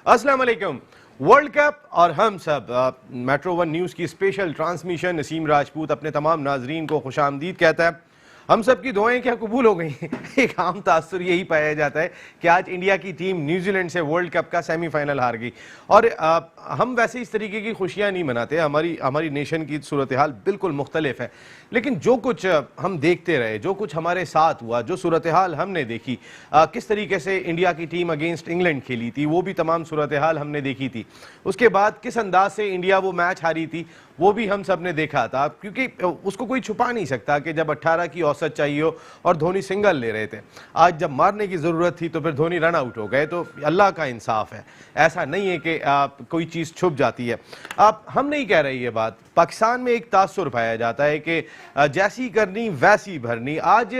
अस्सलाम वालेकुम। World cup और हम सब मेट्रो वन न्यूज़ की स्पेशल ट्रांसमिशन नसीम राजपूत अपने तमाम नाजरीन को खुशामदीद कहता है। हम सब की दुआएं क्या कबूल हो गई। एक आम तासुर यही पाया जाता है कि आज इंडिया की टीम न्यूजीलैंड से वर्ल्ड कप का सेमीफाइनल हार गई और हम वैसे इस तरीके की खुशियां नहीं मनाते। हमारी नेशन की सूरत हाल बिल्कुल मुख्तलिफ है, लेकिन जो कुछ हम देखते रहे, जो कुछ हमारे साथ हुआ, जो सूरत हाल हमने देखी, किस तरीके से इंडिया की टीम अगेंस्ट इंग्लैंड खेली थी, वो भी तमाम सूरत हाल हमने देखी थी। उसके बाद किस अंदाज से इंडिया वो मैच हारी थी वो भी हम सब ने देखा था, क्योंकि उसको कोई छुपा नहीं सकता कि जब 18 की औसत चाहिए हो और धोनी सिंगल ले रहे थे, आज जब मारने की ज़रूरत थी तो फिर धोनी रन आउट हो गए। तो अल्लाह का इंसाफ है, ऐसा नहीं है कि कोई चीज़ छुप जाती है। हम नहीं कह रहे ये बात, पाकिस्तान में एक तासुर पाया जाता है कि जैसी करनी वैसी भरनी। आज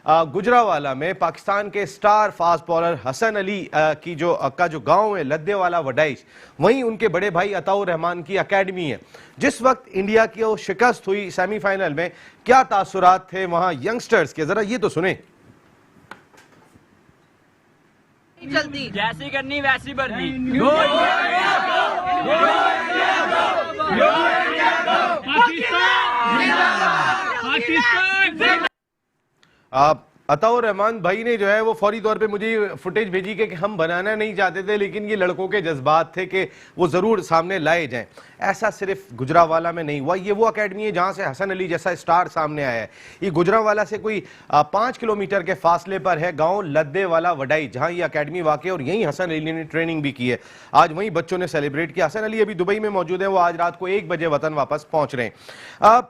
गुजरावाला में पाकिस्तान के star fast bowler Hasan Ali की जो गांव है लद्दे वाला वडाइश, वहीं उनके बड़े भाई अताउर रहमान की एकेडमी है। जिस वक्त इंडिया की वो शिकस्त हुई सेमीफाइनल में, क्या तासुरात थे वहां यंगस्टर्स के, जरा ये तो सुने। चलती जैसी करनी वैसी भरनी। अताउर रहमान भाई ने जो है वो फौरी तौर पे मुझे फुटेज भेजी कि हम बनाना नहीं चाहते थे, लेकिन ये लड़कों के जज्बात थे कि वो ज़रूर सामने लाए जाएं। ऐसा सिर्फ गुजरावाला में नहीं हुआ, ये वो एकेडमी है जहाँ से हसन अली जैसा स्टार सामने आया है। ये गुजरावाला से कोई 5 किलोमीटर के फासले पर है गांव लद्दे वाला वडाई, जहाँ ये एकेडमी वाक़ है और यहीं हसन अली ने ट्रेनिंग भी की है। आज वहीं बच्चों ने सेलिब्रेट किया। हसन अली अभी दुबई में मौजूद है, वो आज रात को 1 बजे वतन वापस पहुँच रहे हैं।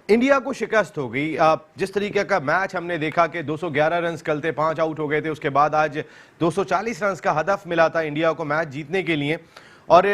इंडिया को शिकस्त हो गई। जिस तरीके का मैच हमने देखा कि 211 रन कल थे, 5 आउट हो गए थे, उसके बाद आज 240 रन का हदफ मिला था इंडिया को मैच जीतने के लिए और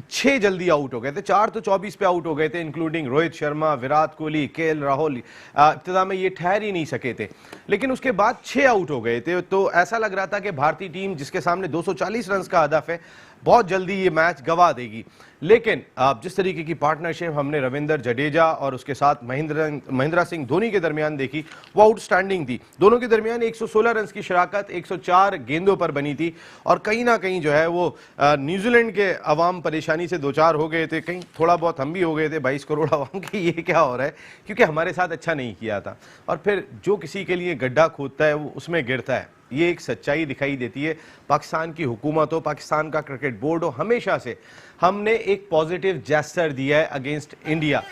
6 जल्दी आउट हो गए थे। 4 तो 24 पे आउट हो गए थे, इंक्लूडिंग रोहित शर्मा, विराट कोहली, केएल राहुल। इब्तिदा में ये ठहर ही नहीं सके थे, लेकिन उसके बाद 6 आउट हो गए थे। तो ऐसा लग रहा था कि भारतीय टीम जिसके सामने 240 रन का हदफ है, बहुत जल्दी ये मैच गंवा देगी। लेकिन जिस तरीके की पार्टनरशिप हमने रविंद्र जडेजा और उसके साथ महेंद्र सिंह धोनी के दरमियान देखी, वो आउटस्टैंडिंग थी। दोनों के दरमियान 116 रन की शराकत 104 गेंदों पर बनी थी और कहीं ना कहीं जो है वो न्यूजीलैंड के अवाम परेशानी से दो चार हो गए थे, कहीं थोड़ा बहुत हम भी हो गए थे। 22 करोड़ अवाम के ये क्या हो रहा है, क्योंकि हमारे साथ अच्छा नहीं किया था। और फिर जो किसी के लिए गड्ढा खोदता है वो उसमें गिरता है, ये एक सच्चाई दिखाई देती है। पाकिस्तान की हुकूमत हो, पाकिस्तान का क्रिकेट बोर्ड हो, हमेशा से हमने एक पॉजिटिव जेस्चर दिया है अगेंस्ट इंडिया,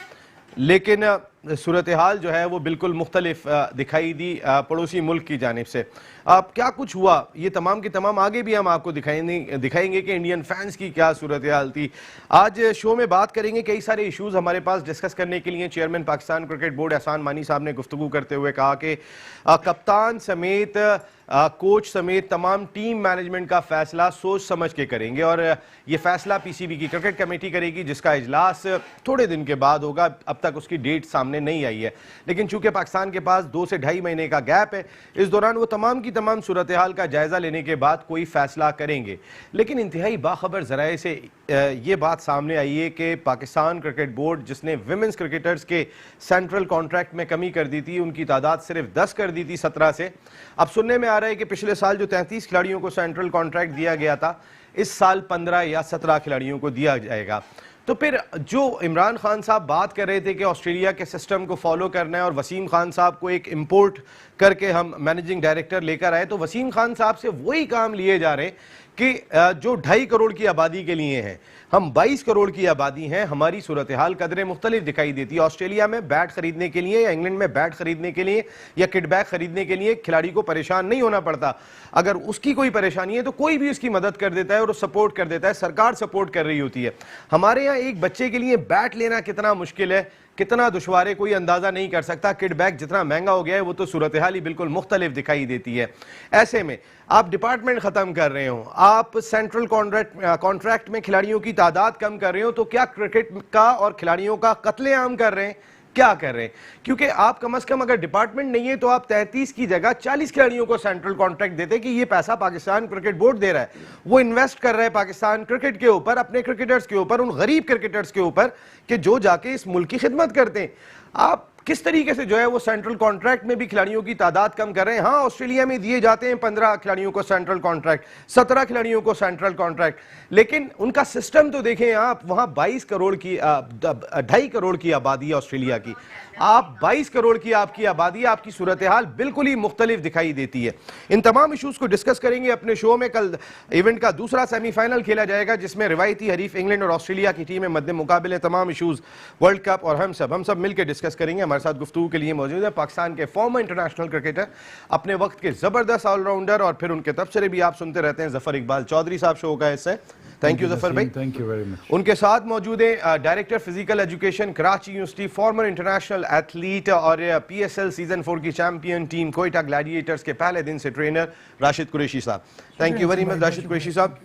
लेकिन सूरत हाल जो है वो बिल्कुल मुख्तलिफ दिखाई दी पड़ोसी मुल्क की जानिब से। अब क्या कुछ हुआ ये तमाम की तमाम आगे भी हम आपको दिखाएंगे कि इंडियन फैंस की क्या सूरत हाल थी। आज शो में बात करेंगे, कई सारे इश्यूज हमारे पास डिस्कस करने के लिए। चेयरमैन पाकिस्तान क्रिकेट बोर्ड एहसान मानी साहब ने गुफ्तगू करते हुए कहा कि कप्तान समेत कोच समेत तमाम टीम मैनेजमेंट का फैसला सोच समझ के करेंगे और ये फैसला पीसीबी की क्रिकेट कमेटी करेगी, जिसका इजलास थोड़े दिन के बाद होगा। अब तक उसकी डेट सामने नहीं आई है, लेकिन चूंकि पाकिस्तान के पास 2 से ढाई महीने का गैप है, इस दौरान वो तमाम की तमाम सूरत हाल का जायजा लेने के बाद कोई फैसला करेंगे। लेकिन इंतहाई बाखबर जराए से ये बात सामने आई है कि पाकिस्तान क्रिकेट बोर्ड, जिसने विमेंस क्रिकेटर्स के सेंट्रल कॉन्ट्रैक्ट में कमी कर दी थी, उनकी तादाद सिर्फ 10 कर दी थी 17 से, अब सुनने में आ रहा है कि पिछले साल जो 33 खिलाड़ियों को सेंट्रल कॉन्ट्रैक्ट दिया गया था, इस साल 15 या 17 खिलाड़ियों को दिया जाएगा। तो फिर जो इमरान खान साहब बात कर रहे थे कि ऑस्ट्रेलिया के सिस्टम को फॉलो करना है और वसीम खान साहब को एक इंपोर्ट करके हम मैनेजिंग डायरेक्टर लेकर आए, तो वसीम खान साहब से वही काम लिए जा रहे हैं कि जो 2.5 करोड़ की आबादी के लिए हैं, हम 22 करोड़ की आबादी हैं, हमारी सूरत हाल कदरें मुख्तलिफ दिखाई देती है। ऑस्ट्रेलिया में बैट खरीदने के लिए या इंग्लैंड में बैट खरीदने के लिए या किटबैग खरीदने के लिए खिलाड़ी को परेशान नहीं होना पड़ता। अगर उसकी कोई परेशानी है तो कोई भी उसकी मदद कर देता है और सपोर्ट कर देता है, सरकार सपोर्ट कर रही होती है। हमारे यहाँ एक बच्चे के लिए बैट लेना कितना मुश्किल है, कितना दुश्वार है, कोई अंदाजा नहीं कर सकता। किट बैग जितना महंगा हो गया है, वो तो सूरत हाल ही बिल्कुल मुख्तलिफ दिखाई देती है। ऐसे में आप डिपार्टमेंट खत्म कर रहे हो, आप सेंट्रल कॉन्ट्रैक्ट में खिलाड़ियों की तादाद कम कर रहे हो, तो क्या क्रिकेट का और खिलाड़ियों का कत्लेआम कर रहे हैं, क्या कर रहे हैं? क्योंकि आप कम से कम अगर डिपार्टमेंट नहीं है तो आप 33 की जगह 40 खिलाड़ियों को सेंट्रल कॉन्ट्रैक्ट देते कि ये पैसा पाकिस्तान क्रिकेट बोर्ड दे रहा है, वो इन्वेस्ट कर रहा है पाकिस्तान क्रिकेट के ऊपर, अपने क्रिकेटर्स के ऊपर, उन गरीब क्रिकेटर्स के ऊपर कि जो जाके इस मुल्क की खिदमत करते हैं। आप किस तरीके से जो है वो सेंट्रल कॉन्ट्रैक्ट में भी खिलाड़ियों की तादाद कम कर रहे हैं। हाँ, ऑस्ट्रेलिया में दिए जाते हैं 15 खिलाड़ियों को सेंट्रल कॉन्ट्रैक्ट, 17 खिलाड़ियों को सेंट्रल कॉन्ट्रैक्ट, लेकिन उनका सिस्टम तो देखें आप, वहां 22 करोड़ की 2.5 करोड़ की आबादी है ऑस्ट्रेलिया की, आप 22 करोड़ की आपकी आबादी, आपकी सूरत हाल बिल्कुल ही मुख्तलिफ दिखाई देती है। इन तमाम इशूज को डिस्कस करेंगे अपने शो में। कल इवेंट का दूसरा सेमीफाइनल खेला जाएगा जिसमें रिवायती हरीफ इंग्लैंड और ऑस्ट्रेलिया की टीमें मद्दे मुकाबले, तमाम इशूज वर्ल्ड कप और हम सब मिलकर डिस्कस करेंगे। हमारे साथ गुफ्तगू के लिए मौजूद है पाकिस्तान के फॉर्मर इंटरनेशनल क्रिकेटर, अपने वक्त के जबरदस्त ऑलराउंडर और फिर उनके तबसरे भी आप सुनते रहते हैं, जफर इकबाल चौधरी साहब शो का हिस्सा है। थैंक यू जफर भाई, थैंक यू वेरी मच। उनके साथ मौजूद है director physical education Karachi university, farmer international athlete और PSL सीजन 4 की चैंपियन टीम कोयटा ग्लैडिएटर्स के पहले दिन से trainer Rashid Qureshi sahab. Thank you very much Rashid Qureshi साहब।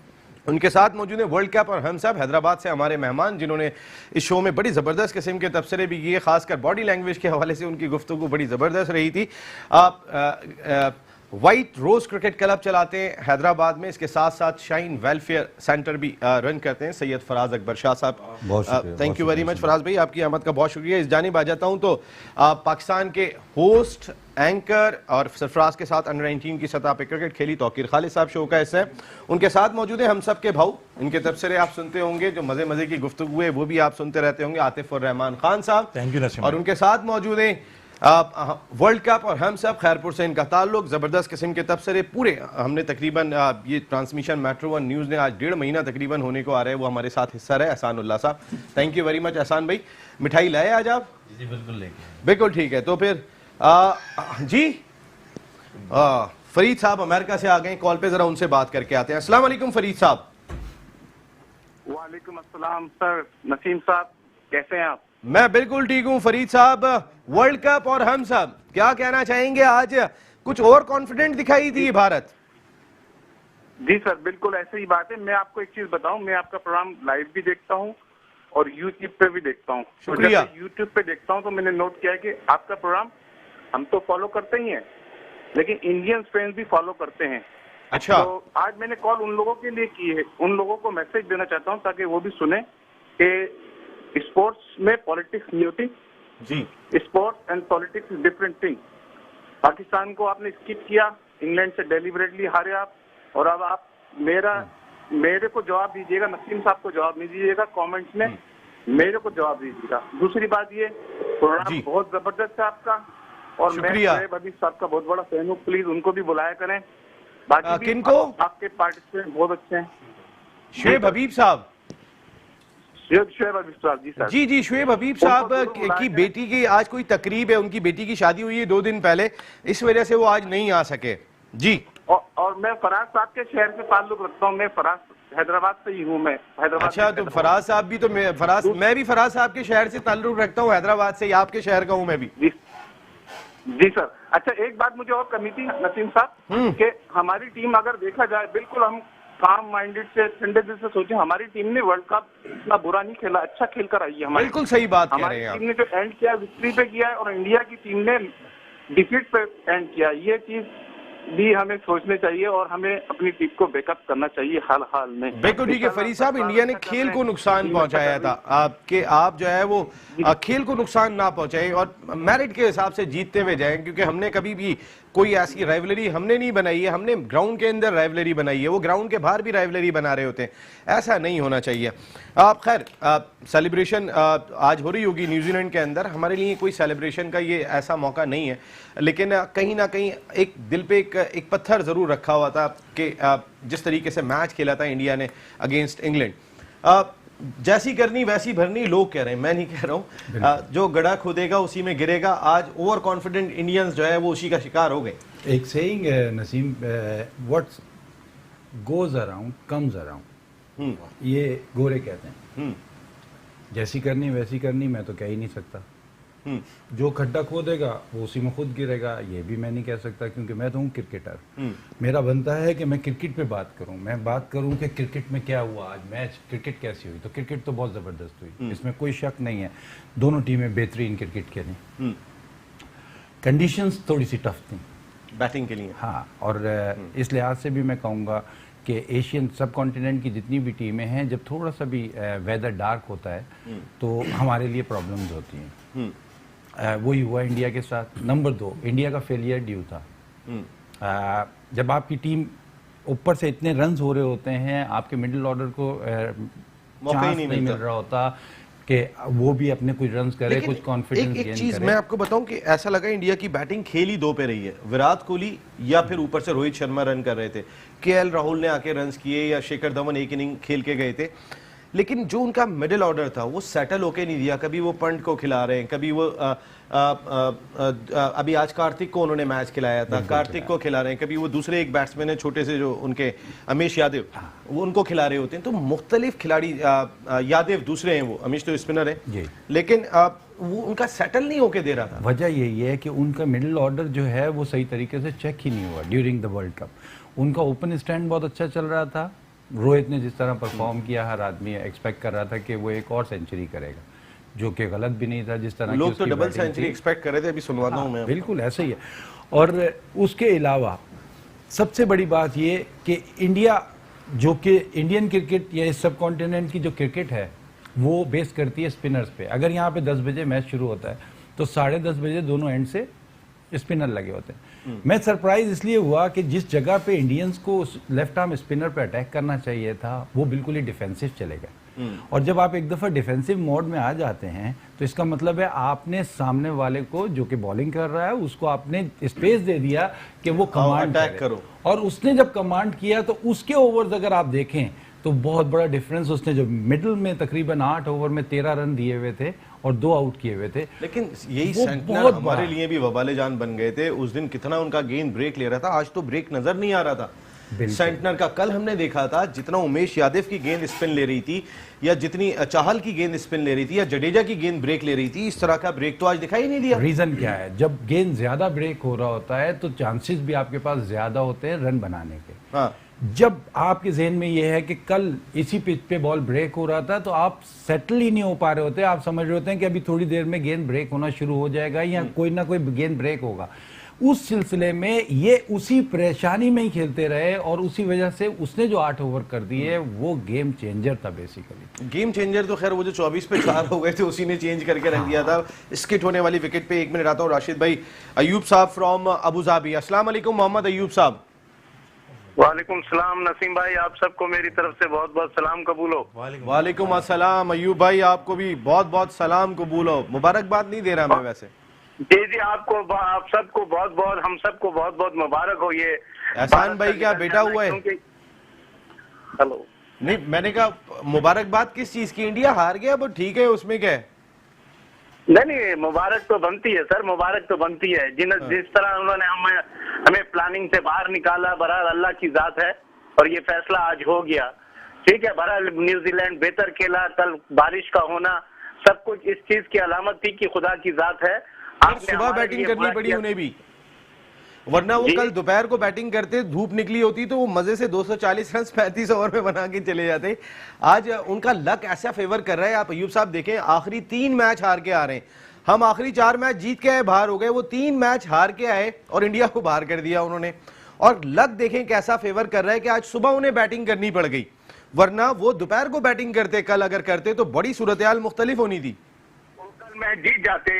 उनके साथ मौजूद है वर्ल्ड कप और हम सब हैदराबाद से हमारे मेहमान, जिन्होंने इस शो में बड़ी ज़बरदस्त किस्म के तबसरे भी किए, खासकर बॉडी लैंग्वेज के हवाले से उनकी गुफ्तगू बड़ी ज़बरदस्त रही थी। आप वाइट रोज क्रिकेट क्लब चलाते हैं हैदराबाद में, इसके साथ साथ शाइन वेलफेयर सेंटर भी रन करते हैं Syed Faraz Akbar Shah sahab. Thank you very much Faraz भाई, आपकी आमद का बहुत शुक्रिया। इस जानिब आ जाता हूं तो पाकिस्तान के होस्ट, एंकर और सरफराज के साथ अंडर 19 की सतह पर क्रिकेट खेली तौकीर खालिद साहब शो का हिस्सा है। उनके साथ मौजूद है हम सब के भाऊ, इनके तबसरे आप सुनते होंगे, जो मजे मजे की गुफ्तगू है वो भी आप सुनते रहते होंगे, आतिफ और रहमान खान साहब। Thank you Naseem. और उनके साथ मौजूद है वर्ल्ड कप और हम सब, खैरपुर से इनका ताल्लुक, जबरदस्त किस्म के तबसरे पूरे हमने तकरीबन ये ट्रांसमिशन मेट्रो वन न्यूज़ ने आज 1.5 महीना तकरीबन होने को आ रहा है, वो हमारे साथ हिस्सा रहे एहसानुल्लाह साहब। थैंक यू वेरी मच एहसान भाई। मिठाई लाए आज आप? जी बिल्कुल लेके, बिल्कुल ठीक है। तो फिर जी फरीद साहब अमेरिका से आ गए कॉल पे, जरा उनसे बात करके आते हैं। अस्सलाम वालेकुम फरीद साहब। वालेकुम अस्सलाम सर। नसीम साहब कैसे हैं आप? मैं बिल्कुल ठीक हूँ फरीद साहब। वर्ल्ड कप और हम सब, क्या कहना चाहेंगे? आज कुछ और कॉन्फिडेंट दिखाई दी भारत। जी सर, बिल्कुल ऐसे ही बात है। मैं आपको एक चीज बताऊं, मैं आपका प्रोग्राम लाइव भी देखता हूं और यूट्यूब पे भी देखता हूं। शुक्रिया। तो यूट्यूब पे देखता हूं तो मैंने नोट किया कि आपका प्रोग्राम हम तो फॉलो करते ही हैं, लेकिन इंडियन फैंस भी फॉलो करते हैं। अच्छा। तो आज मैंने कॉल उन लोगों के लिए की है, उन लोगों को मैसेज देना चाहता हूँ ताकि वो भी सुने कि स्पोर्ट्स में पॉलिटिक्स नहीं होती। जी, sports and politics is different thing. Pakistan को आपने स्किप किया, इंग्लैंड से डेलिबरेटली हारे आप, और अब आप मेरे को जवाब दीजिएगा, नसीम साहब को जवाब नहीं दीजिएगा कमेंट्स में, मेरे को जवाब दीजिएगा। दूसरी बात, ये प्रोग्राम बहुत जबरदस्त है आपका, और मैं शोएब हबीब साहब का बहुत बड़ा फैन हूँ। प्लीज उनको भी बुलाया करें। बाकी किनको? आपके पार्टिसिपेंट बहुत अच्छे हैं। शोएब हबीब साहब। शोएब हबीब साहब, जी सर। जी, शोएब हबीब साहब की बेटी की आज कोई तकरीब है, उनकी बेटी की शादी हुई है 2 दिन पहले, इस वजह से वो आज नहीं आ सके। जी। और मैं फराज साहब के शहर से ताल्लुक रखता हूँ। मैं फराज हैदराबाद से ही हूँ। मैं हैदराबाद। अच्छा, तो फराज साहब भी तो मैं भी फराज साहब के शहर से ताल्लुक रखता हूँ, हैदराबाद से, आपके शहर का हूँ मैं भी। जी सर। अच्छा, एक बात मुझे और करनी थी नसीम साहब, कि हमारी टीम अगर देखा जाए, बिल्कुल हम काम माइंडेड से, ठंडे दिल से सोचे, हमारी टीम ने वर्ल्ड कप इतना बुरा नहीं खेला, अच्छा खेल कर आई है हमारी। बिल्कुल सही बात कह रहे हैं आप। हमारी टीम ने जो एंड किया विक्ट्री पे किया है, और इंडिया की टीम ने डिफीट पे एंड किया। ये चीज भी हमें सोचने चाहिए और हमें अपनी टीम को बैकअप करना चाहिए हाल हाल में। बिल्कुल ठीक है फरीद साहब, इंडिया ने खेल को नुकसान पहुंचाया था, आप जो है वो खेल को नुकसान ना पहुंचाए और मेरिट के हिसाब से जीतते हुए जाएं, क्योंकि हमने कभी भी कोई ऐसी राइवलरी हमने नहीं बनाई है, हमने ग्राउंड के अंदर राइवलरी बनाई है, वो ग्राउंड के बाहर भी राइवलरी बना रहे होते हैं, ऐसा नहीं होना चाहिए। आप खैर सेलिब्रेशन आज हो रही होगी न्यूजीलैंड के अंदर, हमारे लिए कोई सेलिब्रेशन का ये ऐसा मौका नहीं है, लेकिन कहीं ना कहीं एक दिल पे एक पत्थर ज़रूर रखा हुआ था कि जिस तरीके से मैच खेला था इंडिया ने अगेंस्ट इंग्लैंड, जैसी करनी वैसी भरनी लोग कह रहे हैं, मैं नहीं कह रहा हूँ। जो गड्ढा खोदेगा उसी में गिरेगा। आज ओवर कॉन्फिडेंट इंडियंस जो है वो उसी का शिकार हो गए। एक सेइंग है Naseem, what goes around comes around, ये गोरे कहते हैं। जैसी करनी वैसी करनी, मैं तो कह ही नहीं सकता। जो खड्डा खोदेगा वो उसी में खुद गिरेगा, ये भी मैं नहीं कह सकता, क्योंकि मैं तो हूँ क्रिकेटर। मेरा बनता है कि मैं क्रिकेट पे बात करूँ, मैं बात करूँ कि क्रिकेट में क्या हुआ आज, मैच क्रिकेट कैसी हुई। तो क्रिकेट तो बहुत ज़बरदस्त हुई, इसमें कोई शक नहीं है। दोनों टीमें बेहतरीन क्रिकेट खेली। कंडीशंस थोड़ी सी टफ थी बैटिंग के लिए। हाँ, और इस लिहाज से भी मैं कहूँगा कि एशियन सब कॉन्टिनेंट की जितनी भी टीमें हैं, जब थोड़ा सा भी वेदर डार्क होता है तो हमारे लिए प्रॉब्लम्स होती हैं। वही हुआ इंडिया के साथ। नंबर 2, इंडिया का फेलियर ड्यू था। जब आपकी टीम ऊपर से इतने रन्स हो रहे होते हैं, आपके मिडिल ऑर्डर को चांस नहीं मिल रहा होता कि वो भी अपने कुछ रन्स करे, कुछ कॉन्फिडेंस गेन करे। चीज मैं आपको बताऊं कि ऐसा लगा इंडिया की बैटिंग खेल ही 2 पे रही है, विराट कोहली या फिर ऊपर से रोहित शर्मा रन कर रहे थे, केएल राहुल ने आके रन्स किए या शेखर धवन एक इनिंग खेल के गए थे, लेकिन जो उनका मिडिल ऑर्डर था वो सेटल होके नहीं दिया। कभी वो पंट को खिला रहे हैं, कभी वो अभी आज कार्तिक को उन्होंने मैच खिलाया था, कार्तिक को खिला रहे हैं, कभी वो दूसरे एक बैट्समैन है छोटे से जो उनके अमीश यादव, वो उनको खिला रहे होते हैं। तो मुख्तलिफ खिलाड़ी, यादव दूसरे हैं, वो अमीश तो स्पिनर है, लेकिन वो उनका सेटल नहीं होके दे रहा था। वजह यही है कि उनका मिडिल ऑर्डर जो है वो सही तरीके से चेक ही नहीं हुआ ड्यूरिंग द वर्ल्ड कप। उनका ओपन स्टैंड बहुत अच्छा चल रहा था, रोहित ने जिस तरह परफॉर्म किया, हर आदमी एक्सपेक्ट कर रहा था कि वो एक और सेंचुरी करेगा, जो कि गलत भी नहीं था। जिस तरह लोग तो डबल सेंचुरी एक्सपेक्ट कर रहे थे, अभी सुनवाता हूं मैं। बिल्कुल ऐसा ही है। और उसके अलावा सबसे बड़ी बात ये कि इंडिया, जो कि इंडियन क्रिकेट या इस सब कॉन्टिनेंट की जो क्रिकेट है वो बेस करती है स्पिनर्स पे। अगर यहाँ पे 10 बजे मैच शुरू होता है तो 10:30 बजे दोनों एंड से स्पिनर लगे होते हैं। मैं सरप्राइज इसलिए हुआ कि जिस जगह पे इंडियंस को लेफ्ट आर्म स्पिनर पे अटैक करना चाहिए था वो बिल्कुल ही डिफेंसिव चले गए। और जब आप एक दफ़ा डिफेंसिव मोड में आ जाते हैं तो इसका मतलब है आपने सामने वाले को, जो कि बॉलिंग कर रहा है, उसको आपने स्पेस दे दिया कि वो कमांड अटैक करो। और उसने जब कमांड किया तो उसके ओवर्स अगर आप देखें तो बहुत बड़ा डिफरेंस। उसने जो मिडिल में तकरीबन 8 ओवर में 13 रन दिए हुए थे और 2 आउट किए हुए थे। लेकिन यही सेंटनर हमारे लिए भी वबाले जान बन गए थे। उस दिन कितना उनका गेंद ब्रेक ले रहा था, आज तो ब्रेक नजर नहीं आ रहा था सेंटनर का। कल हमने देखा था जितना उमेश यादव की गेंद स्पिन ले रही थी, या जितनी चाहल की गेंद स्पिन ले रही थी, या जडेजा की गेंद ब्रेक ले रही थी, इस तरह का ब्रेक तो आज दिखाई नहीं दिया। रीजन क्या है? जब गेंद ज्यादा ब्रेक हो रहा होता है तो चांसेस भी आपके पास ज्यादा होते हैं रन बनाने के। हाँ, जब आपके जहन में यह है कि कल इसी पिच पे बॉल ब्रेक हो रहा था तो आप सेटल ही नहीं हो पा रहे होते। आप समझ रहे होते हैं कि अभी थोड़ी देर में गेंद ब्रेक होना शुरू हो जाएगा या कोई ना कोई गेंद ब्रेक होगा। उस सिलसिले में ये उसी परेशानी में ही खेलते रहे और उसी वजह से उसने जो 8 ओवर कर दिए वो गेम चेंजर था बेसिकली। गेम चेंजर तो खैर वो जो 24 पे 4 हो गए थे उसी ने चेंज करके रख दिया था। स्किट होने वाली विकेट पे 1 मिनट आता हूँ राशिद भाई। अयूब साहब फ्रॉम अबू धाबी। अस्सलाम वालेकुम मोहम्मद अयूब साहब। वालेकुम सलाम नसीम भाई, आप सबको मेरी तरफ से बहुत बहुत सलाम कबूल हो। वालेकुम अस्सलाम अयूब भाई, आपको भी बहुत बहुत सलाम कबूल हो। मुबारकबाद नहीं दे रहा मैं वैसे। जी जी, आपको, आप सबको बहुत बहुत, हम सबको बहुत बहुत मुबारक हो। ये एहसान भाई क्या बेटा हुआ है? हेलो, नहीं मैंने कहा मुबारकबाद किस चीज की? इंडिया हार गया वो ठीक है, उसमें क्या है? नहीं, मुबारक तो बनती है सर, मुबारक तो बनती है। जिस तरह उन्होंने हमें प्लानिंग से बाहर निकाला, बहरहाल अल्लाह की जात है और ये फैसला आज हो गया। ठीक है, बहरहाल न्यूजीलैंड बेहतर खेला, कल बारिश का होना सब कुछ इस चीज की अलामत थी कि खुदा की जात है। सुबह बैटिंग करनी पड़ी उन्हें भी, वरना वो कल दोपहर को बैटिंग करते, धूप निकली होती तो वो मजे से 240 रन 35 ओवर में बना के चले जाते। आज उनका लक ऐसा फेवर कर रहा है। आप अयूब साहब देखें, आखिरी 3 मैच हार के आ रहे हैं। हम आखिरी 4 मैच जीत के आए, बाहर हो गए, वो 3 मैच हार के आए और इंडिया को बाहर कर दिया उन्होंने। और लक देखें कैसा फेवर कर रहा है कि आज सुबह उन्हें बैटिंग करनी पड़ गई, वरना वो दोपहर को बैटिंग करते, कल अगर करते तो बड़ी सूरत हाल मुख्तलिफ होनी थी। मैच जीत जाते,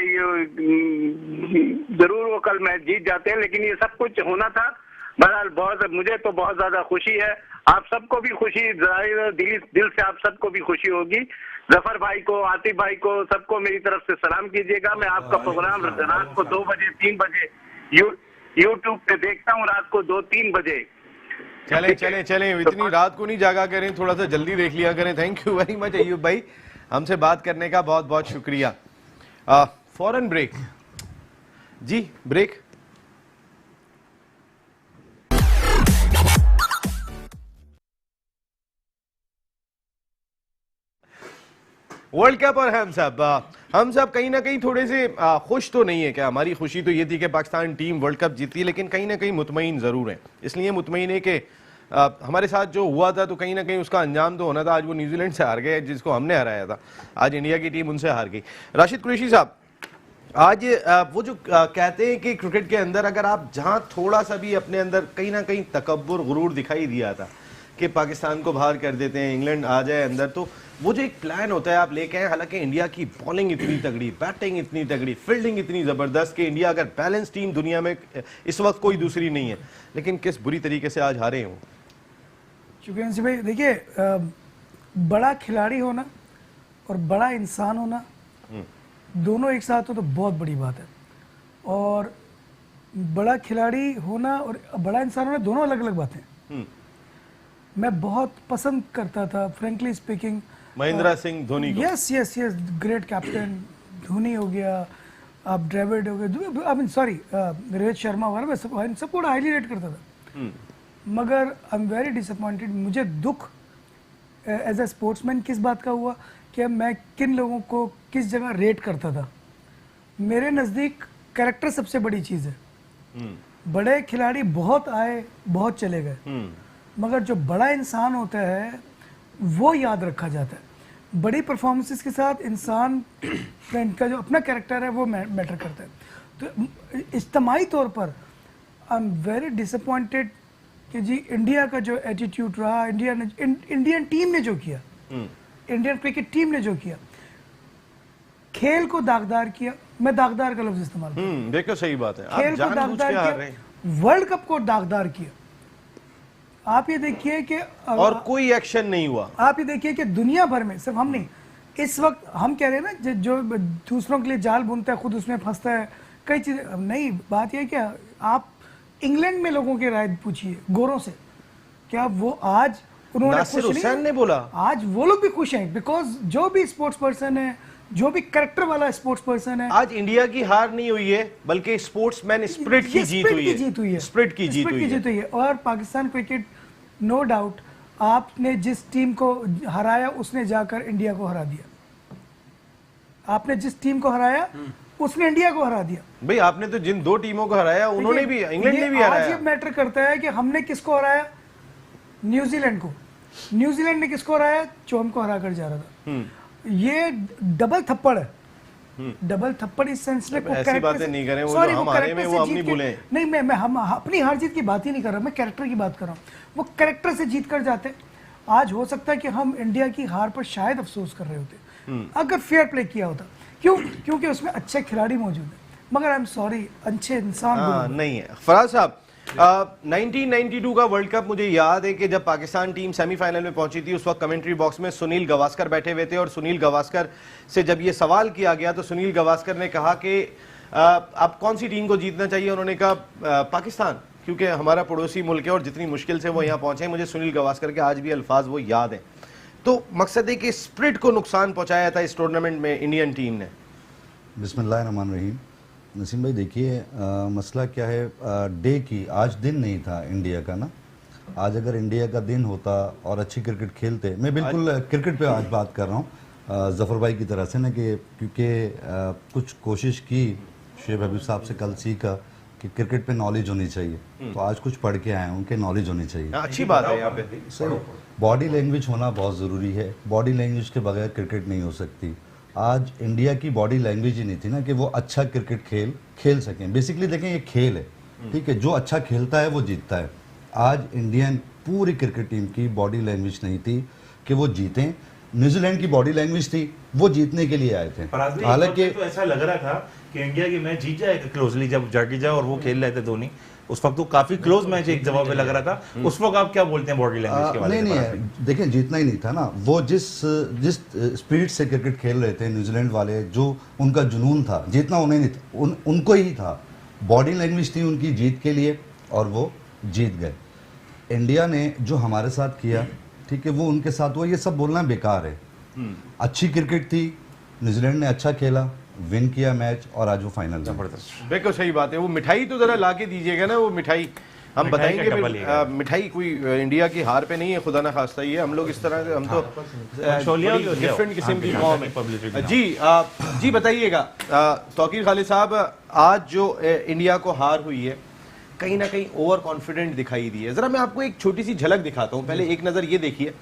जरूर वो कल मैच जीत जाते, लेकिन ये सब कुछ होना था। बहरहाल बहुत, मुझे तो बहुत ज्यादा खुशी है, आप सबको भी खुशी, दिल से आप सबको भी खुशी होगी। जफर भाई को, आतिफ भाई को, सबको मेरी तरफ से सलाम कीजिएगा। मैं आपका प्रोग्राम रात को 2 बजे 3 बजे यूट्यूब पे देखता हूँ, रात को 2-3 बजे। चले इतनी रात को नहीं जागा करें, थोड़ा सा जल्दी देख लिया करें। Thank you very much Ayub भाई, हमसे बात करने का बहुत बहुत शुक्रिया। फौरन ब्रेक जी, ब्रेक। वर्ल्ड कप और हम सब कहीं ना कहीं थोड़े से खुश तो नहीं है। क्या हमारी खुशी तो ये थी कि पाकिस्तान टीम वर्ल्ड कप जीती, लेकिन कहीं ना कहीं मुतमईन जरूर है। इसलिए मुतमईन है कि हमारे साथ जो हुआ था तो कहीं ना कहीं उसका अंजाम तो होना था। आज वो न्यूजीलैंड से हार गए जिसको हमने हराया था, आज इंडिया की टीम उनसे हार गई। राशिद कुरैशी साहब, आज वो जो कहते हैं कि क्रिकेट के अंदर अगर आप जहां थोड़ा सा भी अपने अंदर कहीं ना कहीं तकब्बुर, गुरूर दिखाई दिया था कि पाकिस्तान को बाहर कर देते हैं, इंग्लैंड आ जाए अंदर, तो वो जो एक प्लान होता है आप लेके आए, हालांकि इंडिया की बॉलिंग इतनी तगड़ी, बैटिंग इतनी तगड़ी, फील्डिंग इतनी ज़बरदस्त कि इंडिया अगर बैलेंस टीम दुनिया में इस वक्त कोई दूसरी नहीं है, लेकिन किस बुरी तरीके से आज हारे हूँ। शुक्रिया अंशी भाई। देखिए बड़ा खिलाड़ी होना और बड़ा इंसान होना दोनों एक साथ हो तो बहुत बड़ी बात है, और बड़ा खिलाड़ी होना और बड़ा इंसान होना दोनों अलग अलग बातें। मैं बहुत पसंद करता था फ्रेंकली स्पीकिंग महेंद्र सिंह धोनी को। Yes yes yes, great captain Dhoni हो गया, आप ड्रेविड हो गए, I mean sorry Rohit Sharma वगैरह, मैं सबको हाईली रेट करता था। मगर आई एम वेरी डिसअपॉइंटेड, मुझे दुख एज ए स्पोर्ट्समैन किस बात का हुआ कि मैं किन लोगों को किस जगह रेट करता था। मेरे नज़दीक कैरेक्टर सबसे बड़ी चीज़ है। बड़े खिलाड़ी बहुत आए बहुत चले गए, मगर जो बड़ा इंसान होता है वो याद रखा जाता है। बड़ी परफॉर्मेंसेस के साथ इंसान का जो अपना कैरेक्टर है वो मैटर करता है। तो इज्तिमाई तौर पर आई एम वेरी डिसअपॉइंटेड कि जी इंडिया का जो एटीट्यूड रहा, इंडियन टीम ने जो किया, इंडियन क्रिकेट टीम ने जो किया, खेल को दागदार किया। मैं दागदार का लफ्ज इस्तेमाल देखो सही बात है, खेल को दागदार किया, वर्ल्ड कप को दागदार किया। आप ये देखिए कि और कोई एक्शन नहीं हुआ। आप ये देखिए कि दुनिया भर में, सिर्फ हम नहीं, इस वक्त हम कह रहे हैं ना जो दूसरों के लिए जाल बुनता है खुद उसमें फंसता है, कई चीजें नहीं। बात यह है कि आप इंग्लैंड में लोगों की राय पूछिए, गोरों से, क्या वो आज उन्होंने नासिर हुसैन ने बोला आज वो लोग भी खुश हैं, बिकॉज जो भी स्पोर्ट्स पर्सन है, जो भी कैरेक्टर वाला स्पोर्ट्स पर्सन है, आज इंडिया की हार नहीं हुई है बल्कि स्पोर्ट्समैन स्पिरिट की जीत हुई है, स्पिरिट की जीत हुई है। और पाकिस्तान क्रिकेट नो डाउट आपने जिस टीम को हराया उसने जाकर इंडिया को हरा दिया। आपने जिस टीम को हराया उसने इंडिया को हरा दिया। भाई आपने तो जिन दो टीमों को हराया उन्होंने भी, इंग्लैंड ने भी हराया। आज ये मैटर करता है कि हमने किसको हराया, न्यूजीलैंड को। न्यूजीलैंड ने किसको हराया, चोम को हरा कर जा रहा था। ये डबल थप्पड़ है, डबल थप्पड़ इस सेंस में ऐसी बातें नहीं करें, वो जो हम हारे में वो हम नहीं भूलें। नहीं, मैं हम अपनी हार जीत की बात ही नहीं कर रहा, मैं कैरेक्टर की बात कर रहा हूँ। वो कैरेक्टर से जीत कर जाते। आज हो सकता है कि हम इंडिया की हार पर शायद अफसोस कर रहे होते अगर फेयर प्ले किया होता। क्यों? क्योंकि उसमें अच्छे खिलाड़ी मौजूद हैं, मगर आई एम सॉरी अच्छे इंसान नहीं है। फराज साहब 1992 का वर्ल्ड कप मुझे याद है कि जब पाकिस्तान टीम सेमीफाइनल में पहुंची थी, उस वक्त कमेंट्री बॉक्स में सुनील गावस्कर बैठे हुए थे, और सुनील गावस्कर से जब ये सवाल किया गया तो सुनील गावस्कर ने कहा कि अब कौन सी टीम को जीतना चाहिए। उन्होंने कहा पाकिस्तान, क्योंकि हमारा पड़ोसी मुल्क है और जितनी मुश्किल से वो यहाँ पहुंचे। मुझे सुनील गावस्कर के आज भी अल्फाज वो याद हैं। तो मकसद है कि स्प्रिट को नुकसान पहुंचाया था इस टूर्नामेंट में इंडियन टीम ने। बिस्मिल्लाहिर्रहमानिर्रहीम। नसीम भाई देखिए, मसला क्या है, डे की आज दिन नहीं था इंडिया का ना। आज अगर इंडिया का दिन होता और अच्छी क्रिकेट खेलते, मैं बिल्कुल क्रिकेट पे आज बात कर रहा हूँ ज़फ़र भाई की तरह से ना, कि क्योंकि कुछ कोशिश की शुएब हबीब साहब से, कल सीखा कि क्रिकेट पे नॉलेज होनी चाहिए, तो आज कुछ पढ़ के आए हैं, उनके नॉलेज होनी चाहिए। अच्छी बात है यहाँ पे। सही, बॉडी लैंग्वेज होना बहुत ज़रूरी है। बॉडी लैंग्वेज के बगैर क्रिकेट नहीं हो सकती। आज इंडिया की बॉडी लैंग्वेज ही नहीं थी ना कि वो अच्छा क्रिकेट खेल सकें। बेसिकली देखें, ये खेल है, ठीक है, जो अच्छा खेलता है वो जीतता है। आज इंडियन पूरी क्रिकेट टीम की बॉडी लैंग्वेज नहीं थी कि वो जीतें। न्यूजीलैंड की बॉडी लैंग्वेज थी, वो जीतने के लिए आए थे। हालांकि तो ऐसा लग रहा था कि इंडिया की मैच जीत जाएगा क्लोजली, जब जाडेजा और वो खेल रहे थे धोनी, उस वक्त तो काफी क्लोज मैच एक जवाब में लग रहा था। उस वक्त आप क्या बोलते हैं बॉडी लैंग्वेज के बारे में? नहीं, देखें, जीतना ही नहीं था ना। वो जिस स्पीड से क्रिकेट खेल रहे थे न्यूजीलैंड वाले, जो उनका जुनून था, जीतना उन्हें नहीं था, उनको ही था। बॉडी लैंग्वेज थी उनकी जीत के लिए और वो जीत गए। इंडिया ने जो हमारे साथ किया, ठीक है, वो उनके साथ हुआ, ये सब बोलना बेकार है। अच्छी क्रिकेट थी, न्यूजीलैंड ने अच्छा खेला, विन किया मैच, और आज वो फाइनल में। बिल्कुल सही बात है। वो मिठाई तो जरा ला के दीजिएगा ना, वो मिठाई हम बताएंगे। मिठाई कोई इंडिया की हार पे नहीं है, खुदा ना खास्ता ही है। हम लोग इस तरह, हम तो डिफरेंट किस्म की कौम है। जी बताइएगा तौकीर खालिद साहब, आज जो इंडिया को हार हुई है, कहीं ना कहीं ओवर कॉन्फिडेंट दिखाई दी है। जरा मैं आपको एक छोटी सी झलक दिखाता हूँ। पहले एक नज़र ये देखिए,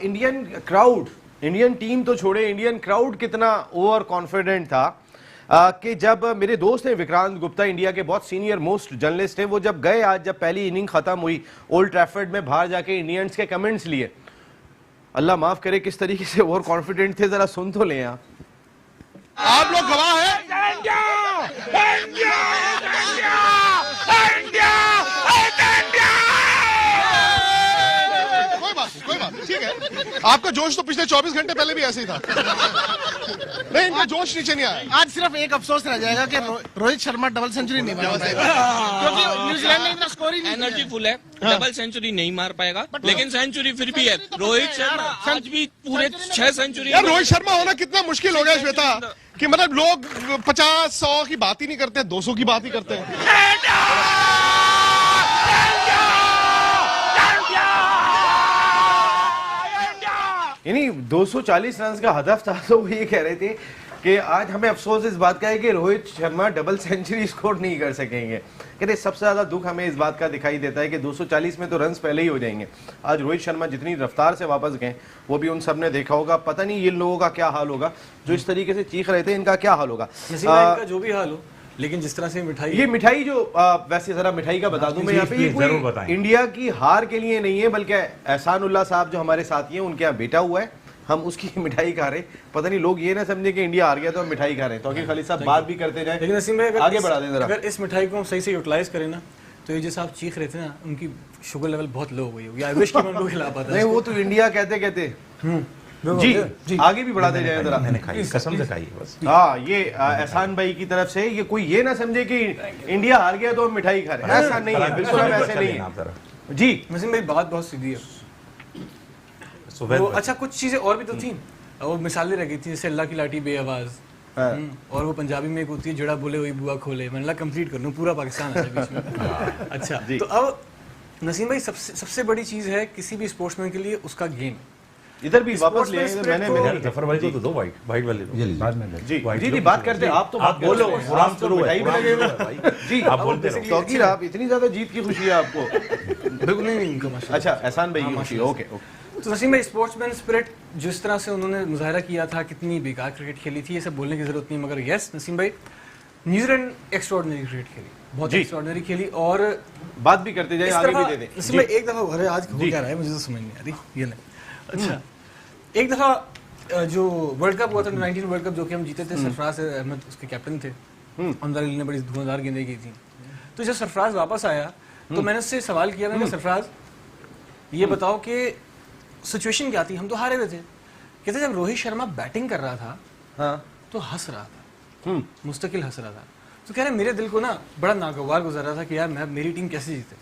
इंडियन क्राउड, इंडियन टीम तो छोड़े, इंडियन क्राउड कितना ओवर कॉन्फिडेंट था कि जब मेरे दोस्त हैं विक्रांत गुप्ता, इंडिया के बहुत सीनियर मोस्ट जर्नलिस्ट हैं, वो जब गए, आज जब पहली इनिंग खत्म हुई ओल्ड ट्रैफर्ड में, बाहर जाके इंडियंस के कमेंट्स लिए, अल्लाह माफ करे किस तरीके से ओवर कॉन्फिडेंट थे, जरा सुन तो लें आप लोग गवाह हैं। कोई बात ठीक है। आपका जोश तो पिछले 24 घंटे पहले भी ऐसे ही था। नहीं, इनका जोश नीचे नहीं आया। आज सिर्फ एक अफसोस रह जाएगा कि रोहित शर्मा डबल सेंचुरी नहीं मार पाएगा, क्योंकि न्यूजीलैंड ने इतना स्कोर ही नहीं किया। एनर्जी फुल है, डबल सेंचुरी नहीं मार पाएगा, लेकिन सेंचुरी फिर भी है। रोहित शर्मा आज भी पूरे 6 सेंचुरी। यार रोहित शर्मा होना कितना मुश्किल हो गया श्वेता, कि मतलब लोग 50-100 की बात ही नहीं करते, 200 की बात ही करते हैं। यानी 240 रन का हदफ था, तो वो ये कह रहे थे कि आज हमें अफसोस इस बात का है कि Rohit Sharma double century score नहीं कर सकेंगे। कहते सबसे ज्यादा दुख हमें इस बात का दिखाई देता है कि 240 में तो रन्स पहले ही हो जाएंगे। आज रोहित शर्मा जितनी रफ्तार से वापस गए, वो भी उन सब ने देखा होगा। पता नहीं इन लोगों का क्या हाल होगा जो इस तरीके से चीख रहे थे, इनका क्या हाल होगा। इनका जो भी हाल हो, लेकिन जिस तरह से मिठाई, ये मिठाई जो वैसे जरा मिठाई का बता दूं मैं यहाँ पे, ये कोई इंडिया की हार के लिए नहीं है, बल्कि एहसानुल्लाह साहब जो हमारे साथी हैं उनके यहाँ बेटा हुआ है, हम उसकी मिठाई खा रहे। पता नहीं लोग ये ना समझे कि इंडिया हार गया तो हम मिठाई खा रहे हैं। तो आगे खालिद साहब बात भी करते जाएं, लेकिन नसीम भाई आगे बढ़ा दें जरा। अगर इस मिठाई को हम सही से यूटिलाइज करें ना, तो ये जैसा आप चीख रहे थे ना, उनकी शुगर लेवल बहुत लो हो गई होगी। आई विश कि मैं उनको खिला पाता। नहीं, वो तो इंडिया कहते कहते जी आगे भी बढ़ा दे जाए जरा। मैंने खाई, कसम से खाई बस। हाँ, ये एहसान भाई की तरफ से, ये कोई ये ना समझे कि इंडिया हार गया तो हम मिठाई खा रहे हैं, ऐसा नहीं है, बिल्कुल हम ऐसे नहीं है जी। नसीम भाई बात बहुत सीधी है। अच्छा, कुछ चीजें और भी तो थी, वो मिसालें रह गई थी, जैसे अल्लाह की लाठी बेआवाज, और वो पंजाबी में एक होती है जड़ा बोले वही बुआ खोले। मैंने कंप्लीट कर लूं, पूरा पाकिस्तान है बीच में। अच्छा, तो अब नसीम भाई सबसे बड़ी चीज है किसी भी स्पोर्ट्समैन के लिए उसका गेम। इधर भी वापस ले आए। मैंने जफर भाई को तो दो वाइट वाले दो बाद में जी जी बात करते हैं। आप तो आप बोलो, आप तो मिठाई भी लगेगा जी, आप बोलते रहो। तौकीर, आप इतनी ज्यादा जीत की खुशी है आपको? बिल्कुल नहीं। अच्छा, एहसान भाई की खुशी, ओके। तो नसीम भाई स्पोर्ट्समैन स्पिरिट जिस तरह से उन्होंने मुजाहरा किया था, कितनी बेकार क्रिकेट खेली थी, ये सब बोलने की जरूरत नहीं, मगर यस नसीम भाई, न्यूजीलैंड एक्स्ट्राऑर्डिनरी क्रिकेट खेली, बहुत एक्स्ट्राऑर्डिनरी खेली। और बात भी करते जाए, आगे भी दे दें नसीम भाई। एक दफा, अरे आज हो क्या रहा है मुझे तो समझ नहीं आ रही, ये नहीं। अच्छा, एक दफा जो वर्ल्ड कप हुआ था 19 वर्ल्ड कप, जो कि हम जीते थे, सरफराज अहमद उसके कैप्टन थे, हमजा अली ने बड़ी धुआंधार गेंदें की थी। तो जब सरफराज वापस आया तो मैंने उससे सवाल किया, मैंने सरफराज ये बताओ कि सिचुएशन क्या थी, हम तो हारे हुए थे। कहते जब रोहित शर्मा बैटिंग कर रहा था तो हंस रहा था, मुस्तकिल हंस रहा था। तो कह रहे मेरे दिल को ना बड़ा नागवार गुजर रहा था कि यार मेरी टीम कैसे जीते।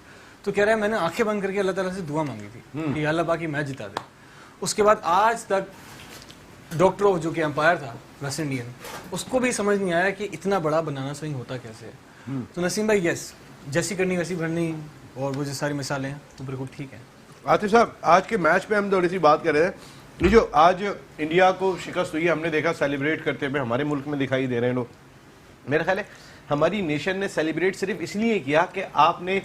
तो कह रहा है मैंने आंखें बंद करके अल्लाह ताला से दुआ मांगी थी कि अल्लाह बाकी मैच जिता दे। उसके बाद आज तक डॉक्टर जो कि अंपायर था वेस्ट इंडियन, उसको भी समझ नहीं आया कि इतना बड़ा बनाना स्विंग होता कैसे है। तो नसीम भाई यस, जैसी करनी वैसी भरनी, और वो जो सारी मिसालें हैं तो बिल्कुल ठीक है। आतिफ साहब, आज के मैच पे हम थोड़ी सी बात कर रहे हैं। ये जो आज इंडिया को शिकस्त हुई, हमने देखा सेलिब्रेट करते हुए हमारे मुल्क में दिखाई दे रहे हैं लोग। मेरा ख्याल है हमारी नेशन ने सेलिब्रेट सिर्फ इसलिए किया कि आपने